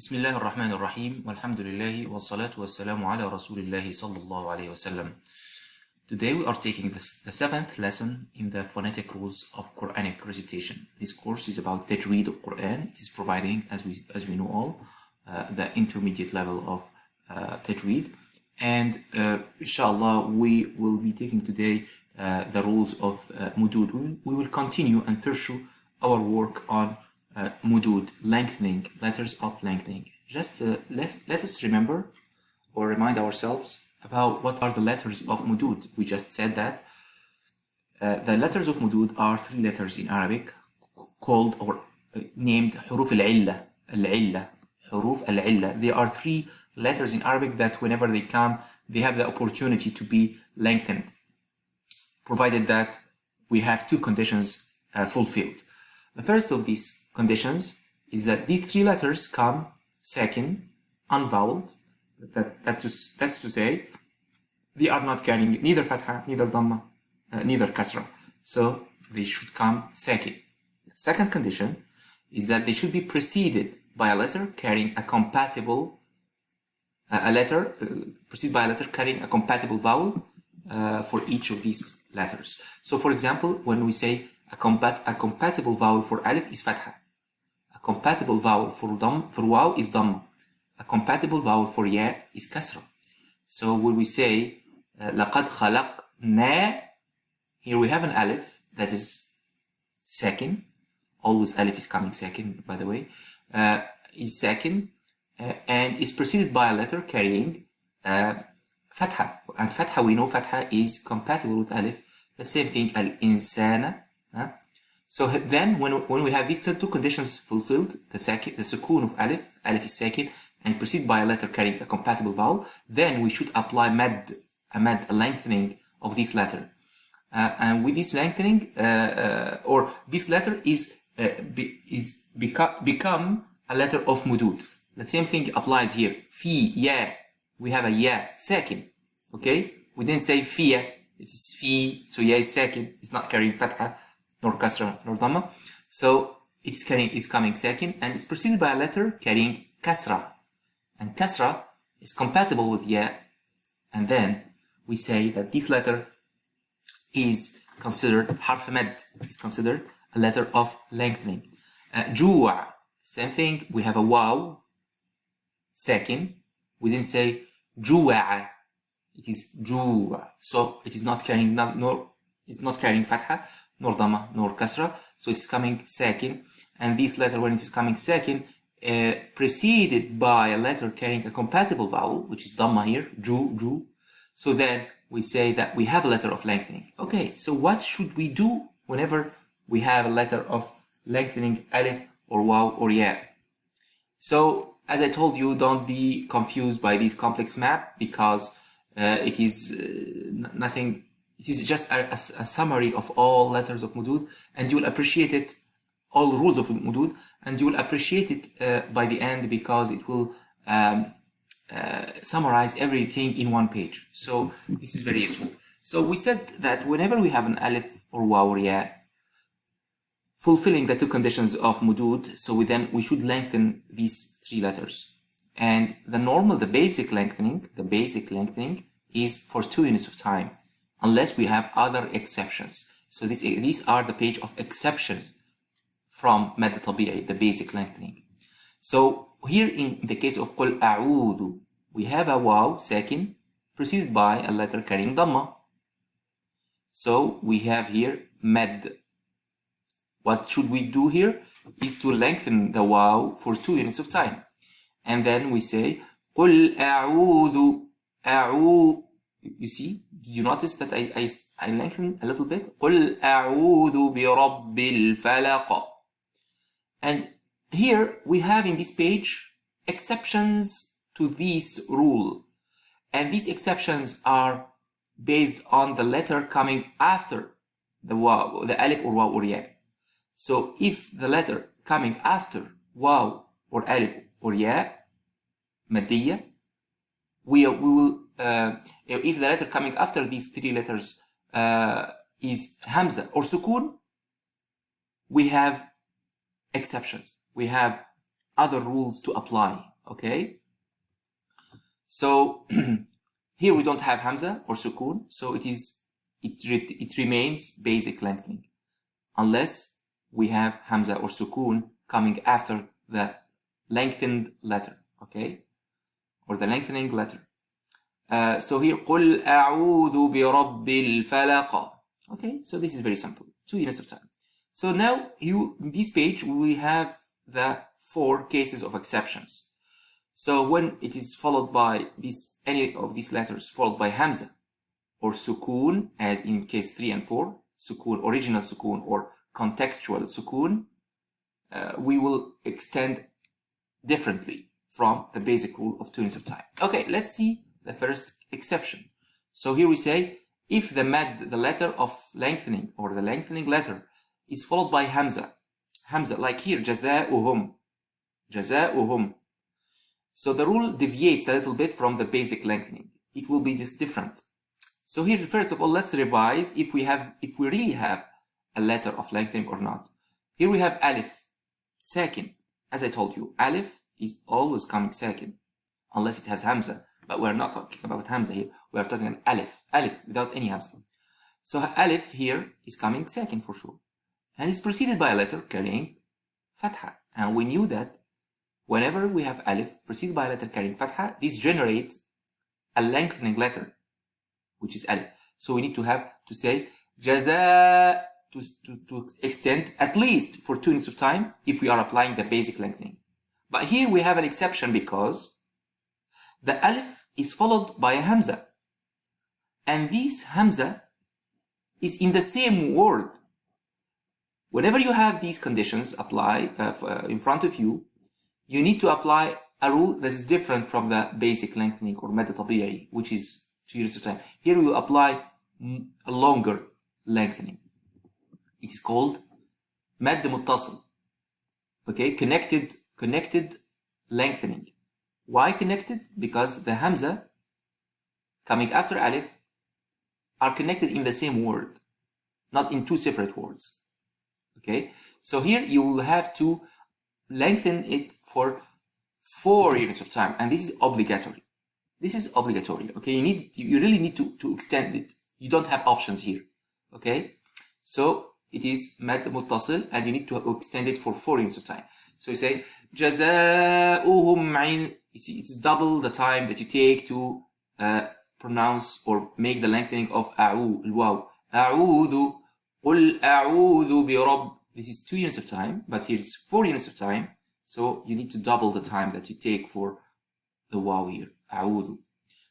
بسم الله الرحمن الرحيم والحمد لله والصلاة والسلام على رسول الله صلى الله عليه وسلم. Today we are taking the seventh lesson in the phonetic rules of Quranic recitation. This course is about Tajweed of Quran. It is providing, as we know all, the intermediate level of Tajweed. And inshallah, we will be taking today the rules of Mudud. We will continue and pursue our work on Mudud, lengthening, letters of lengthening. Just let us remember or remind ourselves about what are the letters of Mudud. We just said that the letters of Mudud are three letters in Arabic called or named Huruf al-Illa. Huruf al-Illa. There are three letters in Arabic that whenever they come, they have the opportunity to be lengthened, provided that we have two conditions fulfilled. The first of these conditions is that these three letters come second, unvoweled. That's to say, they are not carrying neither fatha, neither dhamma, neither kasra. So they should come second. The second condition is that they should be preceded by a letter carrying a compatible carrying a compatible vowel for each of these letters. So, for example, when we say a compatible vowel for alif is fatha, a compatible vowel for waw is dhamma, a compatible vowel for ya is kasra. So when we say لَقَدْ خَلَقْنَا, here we have an alif that is second. Always alif is coming second, by the way. Is second and is preceded by a letter carrying fatha. And fatha, we know fatha is compatible with alif. The same thing, al-insana. So then when we have these two conditions fulfilled, the sukoon of alif is second, and preceded by a letter carrying a compatible vowel, then we should apply a lengthening of this letter. And with this lengthening, or this letter become a letter of mudud. The same thing applies here. Fi, ya, we have a ya second. Okay, we didn't say fiya, it's fi, so ya is second. It's not carrying fatha, nor kasra, nor dhamma. So it's coming second, and it's preceded by a letter carrying kasra. And kasra is compatible with ya, and then we say that this letter is considered harf mad, is considered a letter of lengthening. Ju'a, same thing, we have a waw second. We didn't say ju'a, it is ju'a. So it is not carrying it's not carrying fatha, nor dhamma, nor kasra. So it's coming second, and this letter, when it is coming second, preceded by a letter carrying a compatible vowel, which is dhamma here, ju. So then we say that we have a letter of lengthening. Okay, so what should we do whenever we have a letter of lengthening, alif or waw or ya? So as I told you, don't be confused by this complex map, because it is nothing. It is just a summary of all letters of mudud, and you will appreciate it, all rules of mudud, and you will appreciate it by the end, because it will summarize everything in one page. So this is very useful. So we said that whenever we have an alif or waw or ya fulfilling the two conditions of mudud, so we should lengthen these three letters. And the basic lengthening is for 2 units of time, unless we have other exceptions. So these are the page of exceptions from Mad Tabi'i, the basic lengthening. So here in the case of Qul A'udhu, we have a waw second, preceded by a letter carrying dhamma. So we have here mad. What should we do here is to lengthen the waw for 2 units of time. And then we say Qul A'udhu, You see, did you notice that I lengthen a little bit? قُلْ أَعُوذُ بِرَبِّ الْفَلَقِ. And here we have in this page exceptions to this rule. And these exceptions are based on the letter coming after the waw, the alif or waw or ya. So if the letter coming after waw or alif or ya, madiyya, we will if the letter coming after these three letters is hamza or sukoon, we have exceptions. We have other rules to apply. Okay, so here we don't have hamza or sukun, so it remains basic lengthening unless we have hamza or sukun coming after the lengthened letter, okay, or the lengthening letter. So here قل أعوذ برب الفلق. Okay, so this is very simple, 2 units of time. So now in this page we have the 4 cases of exceptions. So when it is followed by any of these letters followed by hamza or sukun, as in case 3 and 4, sukun, original sukun or contextual sukun, we will extend differently from the basic rule of 2 units of time. Okay, let's see the first exception. So here we say, if the mad, the letter of lengthening or the lengthening letter is followed by hamza, like here, jaza'uhum, jaza'uhum. So the rule deviates a little bit from the basic lengthening. It will be different. So here, first of all, let's revise if we really have a letter of lengthening or not. Here we have alif, sakin. As I told you, alif is always coming sakin, unless it has hamza. But we're not talking about hamza here. We are talking about alif without any hamza. So alif here is coming sakin for sure. And it's preceded by a letter carrying fatha. And we knew that whenever we have alif preceded by a letter carrying fatha, this generates a lengthening letter, which is alif. So we need to say jaza to extend at least for 2 units of time if we are applying the basic lengthening. But here we have an exception because the alif is followed by a hamza. And this hamza is in the same word. Whenever you have these conditions apply in front of you, you need to apply a rule that's different from the basic lengthening or mad tabi'i, which is 2 units of time. Here we will apply a longer lengthening. It's called mad muttasil. Okay, connected lengthening. Why connected? Because the hamza coming after alif are connected in the same word, not in 2 separate words. Okay, so here you will have to lengthen it for 4 units of time, and this is obligatory. This is obligatory. Okay, you really need to extend it. You don't have options here. Okay, so it is mad muttasil, and you need to extend it for 4 units of time. So you say jaza'uhum. It's double the time that you take to pronounce or make the lengthening of a'u, al-waw. A'udhu, qul a'udhu bi rabb. This is 2 units of time, but here it's 4 units of time. So you need to double the time that you take for the waw here. A'udhu.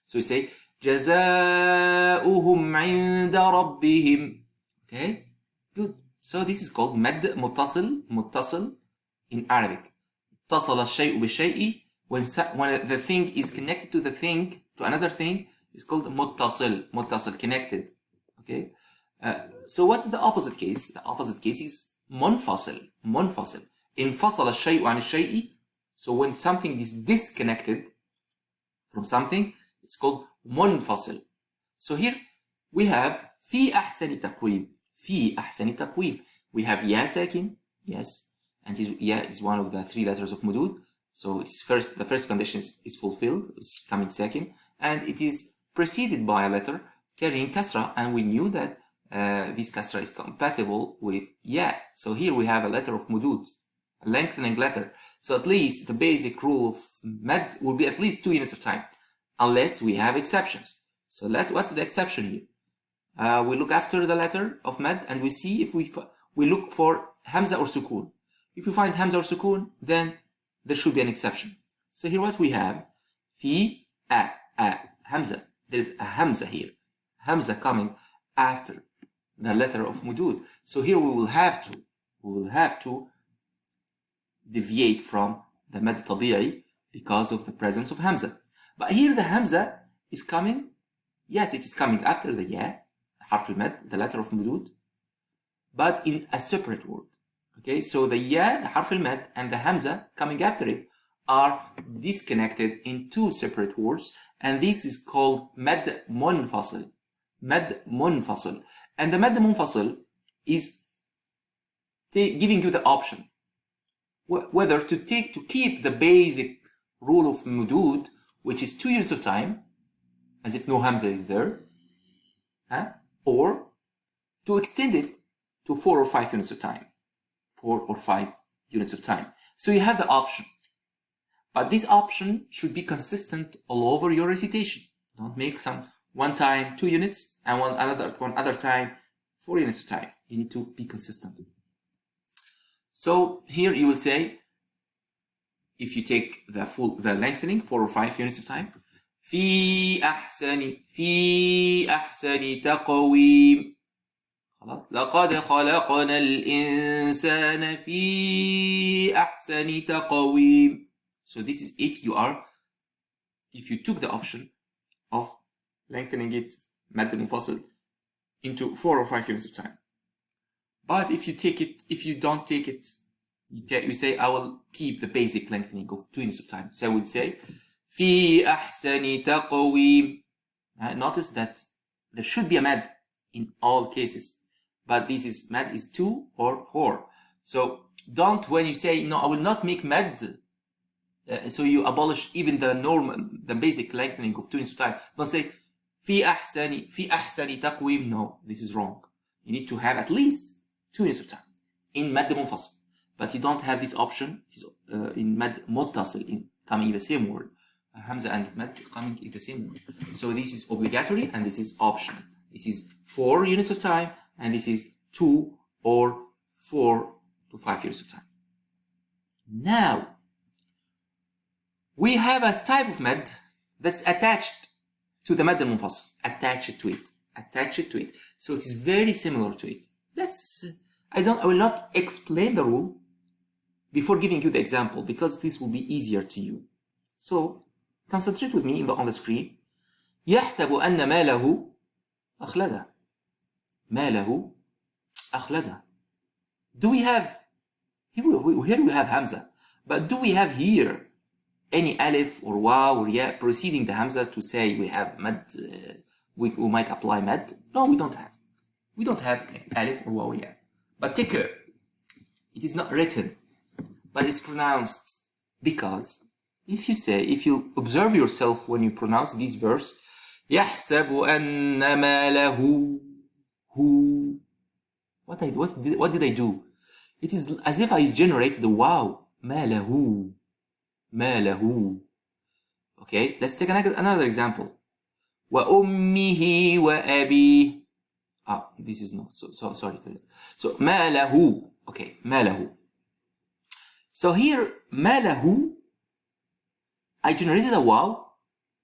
So you say jaza'uhum 'inda rabbihim. Okay, good. So this is called mad muttasil in Arabic. اتصل الشيء بالشيء. When the thing is connected to the thing, to another thing, it's called muttasil, connected. Okay. So what's the opposite case? The opposite case is munfasil. انفصل الشيء عن الشيء. So when something is disconnected from something, it's called munfasil. So here we have في أحسن تقويم. We have ya sakin, yes, and ya is one of the 3 letters of mudud. So it's the first condition is fulfilled, it's coming second, and it is preceded by a letter carrying kasra, and we knew that this kasra is compatible with ya. So here we have a letter of mudud, a lengthening letter. So at least the basic rule of mad will be at least 2 units of time, unless we have exceptions. So what's the exception here? We look after the letter of mad and we see if we look for hamza or sukun. If we find hamza or sukun, then there should be an exception. So here what we have, fi hamza. There is a hamza here. Hamza coming after the letter of mudud. So here we will have to deviate from the mad tabi'i because of the presence of hamza. But here the hamza is coming, yes, it is coming after the ya, harf al-mad, the letter of mudud, but in a separate word. Okay, so the ya, the harf al-mad, and the hamza coming after it are disconnected in 2 separate words, and this is called mad munfasil. Mad munfasil. And the mad munfasil is giving you the option whether to keep the basic rule of mudud, which is 2 units of time, as if no hamza is there, or to extend it to 4 or 5 units of time. 4 or 5 units of time. So you have the option. But this option should be consistent all over your recitation. Don't make some one time 2 units and one other time 4 units of time. You need to be consistent. So here you will say, if you take the lengthening 4 or 5 units of time, في أحسن تقويم. لقد خلقنا الإنسان في أحسن تقويم. So this is if you took the option of lengthening it مد منفصل into 4 or 5 units of time. But if you don't take it, you say, I will keep the basic lengthening of 2 units of time. So I would say في أحسن تقويم. Notice that there should be a mad in all cases, but this is mad is 2 or 4. So don't, when you say no, I will not make mad, so you abolish even the basic lengthening of 2 units of time. Don't say في أحسن تقويم. No, this is wrong. You need to have at least 2 units of time in mad منفصل. But you don't have this option in mad متصل, coming in the same word. Hamza and mad coming in the same word. So this is obligatory and this is optional. This is 4 units of time and this is 2 or 4 to 5 units of time. Now, we have a type of mad that's attached to the mad al-munfasil. Attach it to it. So it is very similar to it. I will not explain the rule before giving you the example, because this will be easier to you. So concentrate with me on the screen. يحسب أن ماله أخلده. ماله أخلده. Do we have here we have Hamza, but do we have here any alif or waw or ya preceding the Hamza to say we have mad? We might apply mad? No, we don't have. We don't have alif or waw or ya. But take care. It is not written, but it's pronounced, because if you observe yourself when you pronounce this verse, يحسب أن ماله هو. What did I do? It is as if I generated the wow. ماله. Okay, let's take another example. وأمه وأبيه. This is not so sorry for that. So ماله. Okay, ماله. So here ماله, I generated a wow.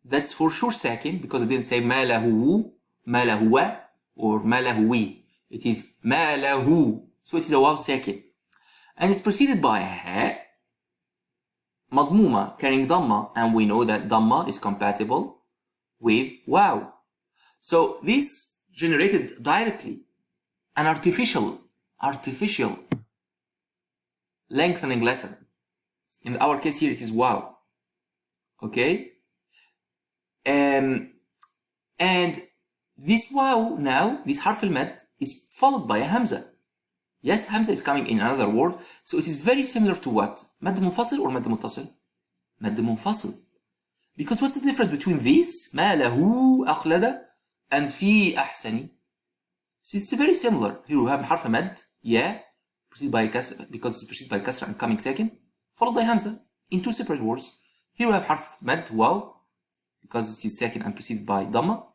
That's for sure second, because it didn't say ماله ماله or ماله. It is ماله. So it is a wow second. And it's preceded by a ha مضمومة carrying dhamma, and we know that dhamma is compatible with wow. So this generated directly an artificial lengthening letter. In our case here it is wow. Okay? And this wow now, this harf al-mad, is followed by a hamza. Yes, hamza is coming in another word, so it is very similar to what? Mad munfasil or mad muttasil? Mad munfasil. Because what's the difference between this, ma lahu aqlada, and fi ahsani? So it's very similar. Here we have harf mad, yeah, preceded by kasra, because it's preceded by kasra and coming second, followed by hamza in 2 separate words. Here we have harf mad, wow, because it is second and preceded by dhamma,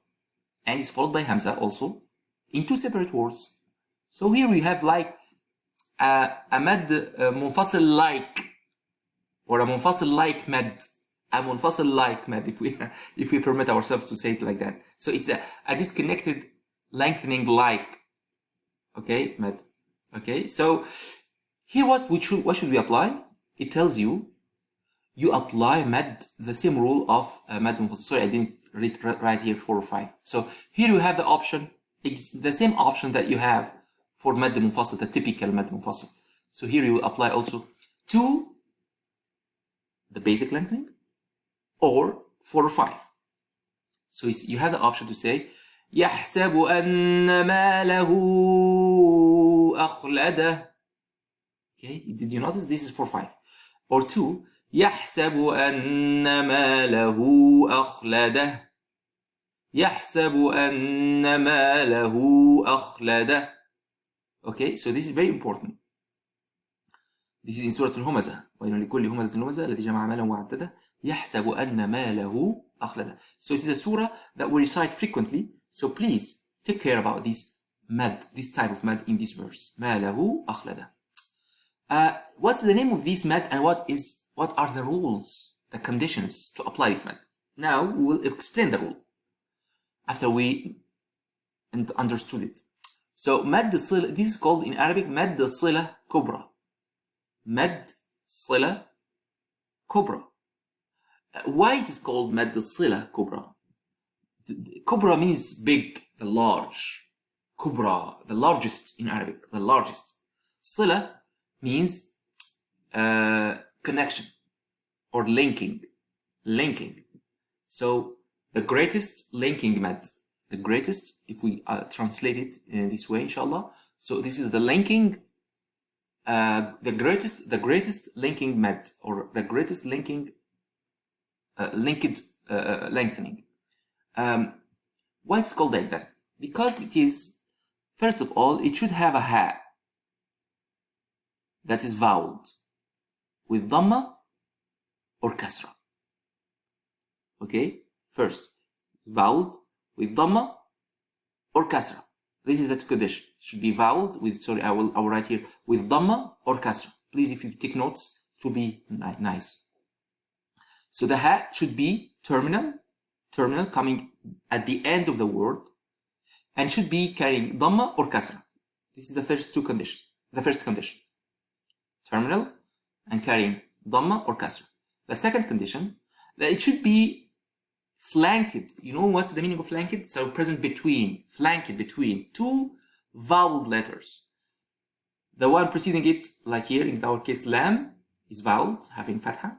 and it's followed by hamza also in 2 separate words. So here we have like a mad munfasil like, or a munfasil like mad, a munfasil like mad, if we permit ourselves to say it like that. So it's a disconnected lengthening like. Okay, mad. Okay, so here what should we apply? It tells you apply mad, the same rule of mad munfasil. Sorry, I didn't write here 4 or 5. So here you have the option, it's the same option that you have for mad munfasil, the typical mad munfasil. So here you will apply also to the basic lengthening or 4 or 5. So you have the option to say يحسب أن ماله أخلده. Okay, did you notice this is 4 5? Or 2, يحسب أن ماله أخلده. يحسب أن ماله أخلده. Okay, so this is very important. This is in Surah Al-Humazah. وَإِنَّ لِكُلِّ هُمَزَةٍ لُمَزَةٍ الَّذِي جَمَعَ مَالًا وَعَدَّدَهُ يحسب أن ماله أخلده. So it is a surah that we recite frequently. So please take care about this mad, this type of mad in this verse. ماله أخلده. What's the name of this mad and what are the rules, the conditions to apply this mad? Now we will explain the rule after we understood it. So mad sila, this is called in Arabic mad sila kubra. Mad sila kubra. Why it is called mad sila kubra? Kubra means big, the large. Kubra, the largest in Arabic, the largest. Sila means connection or linking. So the greatest linking mad. The greatest, if we translate it in this way, inshallah. So this is the linking, the greatest linking mad, or the greatest linking, lengthening. Why it's called like that? Because it is, first of all, it should have a ha that is voweled with dhamma or kasra. Okay, first, voweled with dhamma or kasra. This is the condition. It should be voweled with, sorry, I will write here, with dhamma or kasra. Please, if you take notes, it will be nice. So the ha should be terminal coming at the end of the word, and should be carrying dhamma or kasra. This is the first two conditions. The first condition, terminal and carrying dhamma or kasra. The second condition, that it should be flanked. You know what's the meaning of flanked? So present between, flanked between two vowel letters. The one preceding it, like here in our case, lam, is voweled, having fatha.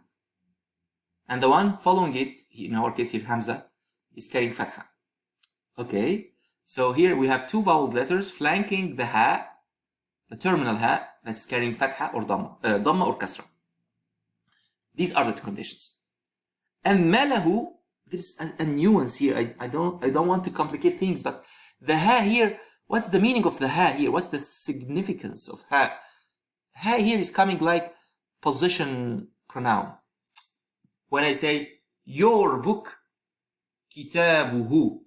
And the one following it, in our case here, hamza, is carrying fatha. Okay, so here we have two vowel letters flanking the ha, the terminal ha, that's carrying fatha or dhamma or kasra. These are the two conditions. And malahu, there's a nuance here. I don't want to complicate things, but the ha here, what's the meaning of the ha here? What's the significance of ha? Ha here is coming like possession pronoun. When I say your book, kitabuhu,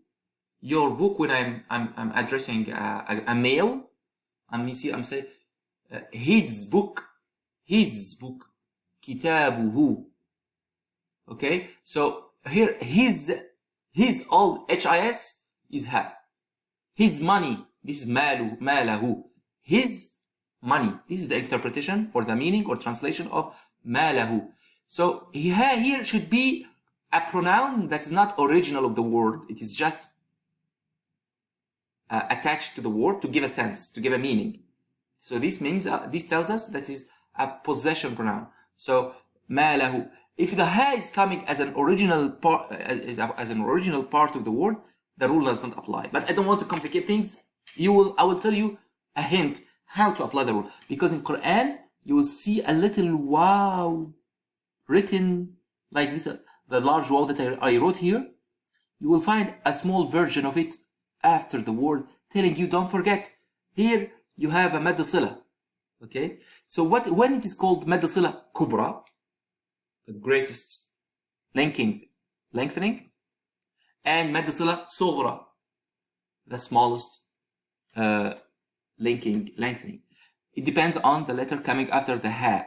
your book, when I'm addressing a male, I'm saying his book, kitabuhu. Okay, so here his all his is ha. His money, this is malahu. His money, this is the interpretation or the meaning or translation of malahu. So ha here should be a pronoun that's not original of the word. It is just attached to the word to give a sense, to give a meaning. So this means this tells us that is a possession pronoun. So malahu. If the ha is coming as an original part, as an original part of the word, the rule does not apply. But I don't want to complicate things. I will tell you a hint how to apply the rule, because in Quran you will see a little wow written like this, the large wow that I wrote here. You will find a small version of it after the word, telling you don't forget. Here you have a mad sila. Okay, so when it is called mad sila kubra, the greatest lengthening, and mad sila sughra, the smallest lengthening. It depends on the letter coming after the ha.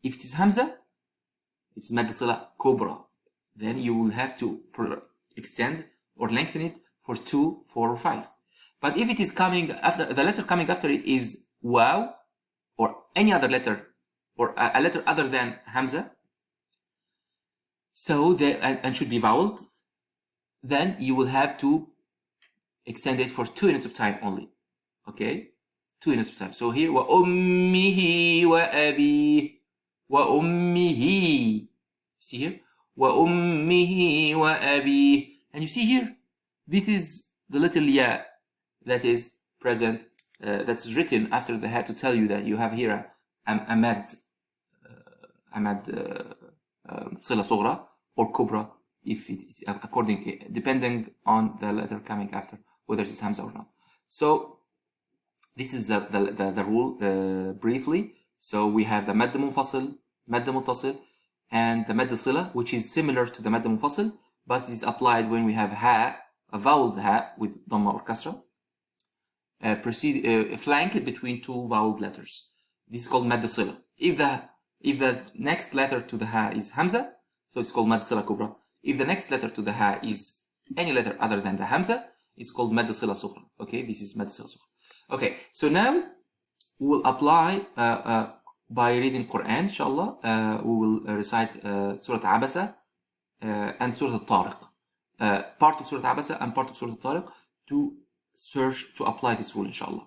If it is hamza, it's mad sila kubra. Then you will have to extend or lengthen it for 2, 4, or 5. But if it is coming after, the letter coming after it is waw, or any other letter, or a letter other than hamza, so and should be voweled, then you will have to extend it for 2 units of time only. Okay, 2 units of time. So here, wa ummihi wa abi, wa ummihi. See here, wa ummihi wa abi, and you see here, this is the little ya that is present, that is written after the ha to tell you that you have here a mad صلة صغرى, or kubra, if it is depending on the letter coming after, whether it's hamza or not. So this is the rule briefly. So we have the مد منفصل, مد متصل, and the مد صلة, which is similar to the مد منفصل, but is applied when we have ha, a voweled ha with dhamma or kasra, flanked between two voweled letters. This is called مد صلة. If the next letter to the ha is hamza, so it's called مد صلة كبرى. If the next letter to the ha is any letter other than the hamza, it's called مد صلة صغرى. Okay, this is مد صلة صغرى. Okay, so now we will apply by reading Quran, inshallah. We will recite Surah Abasa and Surah Al-Tariq. Part of Surah Abasa and part of Surah Al-Tariq to apply this rule, inshallah.